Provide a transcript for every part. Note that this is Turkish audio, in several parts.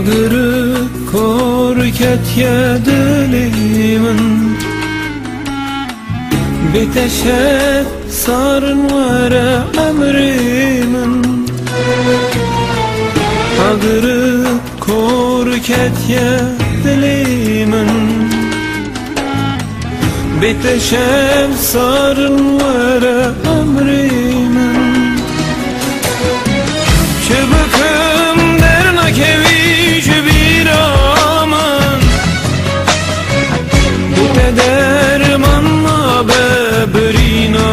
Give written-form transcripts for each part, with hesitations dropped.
Agırı korket yedilimin Biteşe sarın vere emrimin Agırı korket yedilimin Biteşe sarın vere emrimin Çıbıkım dernak eviş bir aman Bite dermanla bebrinamın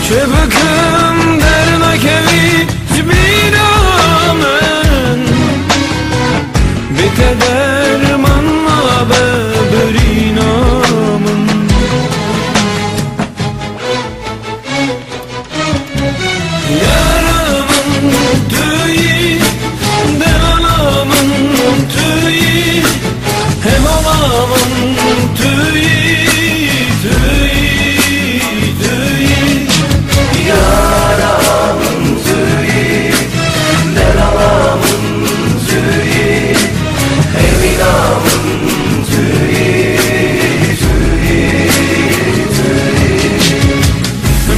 Çıbıkım dernak eviş bir aman Bite dermanla bebrinamın Yaramın tüyü, delamın tüyü, hem alamın tüyü, Yaramın tüyü, delamın tüyü, hem ilamın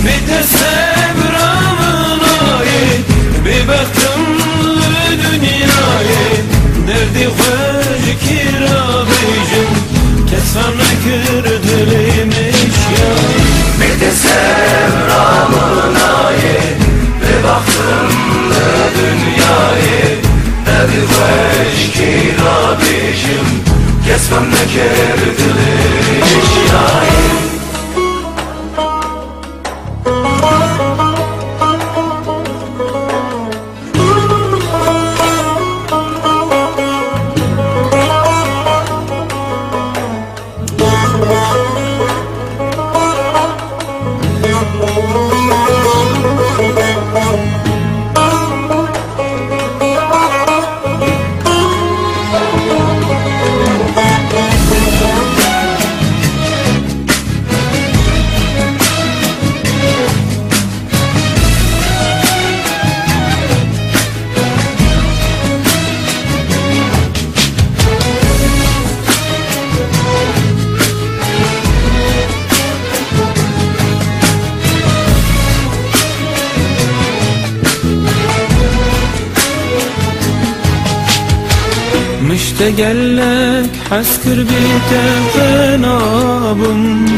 Bir de sevramın ayet, bir baktımlı dünyayı Derdi hoş kirabıcım, kesfana kırdılıymış ya Bir de sevramın ayet, bir baktımlı dünyayı Derdi hoş kirabıcım, kesfana kırdılıymış ya Müştegellek haskır bite fenabım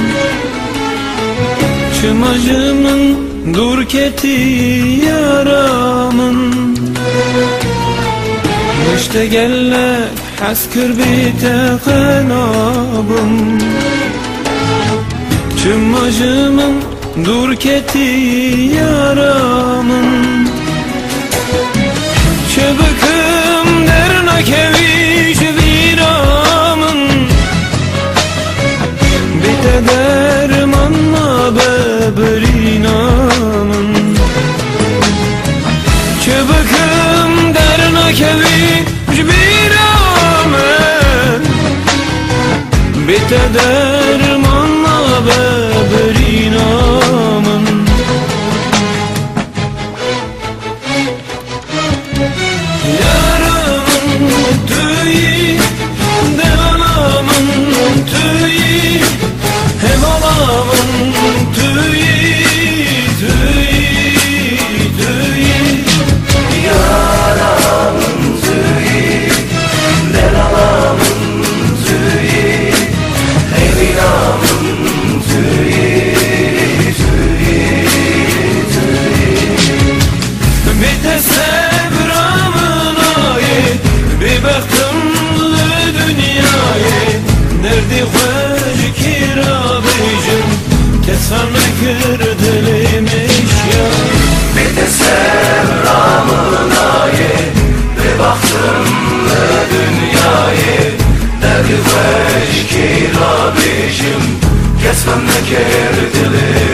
Çımacımın durketi yaramın Müştegellek haskır bite fenabım Çımacımın durketi yaramın Çıbıkım dernak eviş viramın Bite dermanla bebrinamın Çıbıkım dernak eviş viramın Bite dermanla bebrinamın Yaramın tüyü, delamın tüyü, hem alamın tüyü, Yaramın tüyü, delamın tüyü, hem ilamın tüyü Bir de sevramın ayet, bir baktımlı dünyayı Derdi hoş kirabıcım, kesfana kırdılıymış ya Bir de sevramın ayet, bir baktımlı dünyayı Derdi hoş kirabıcım, kesfana kırdılıymış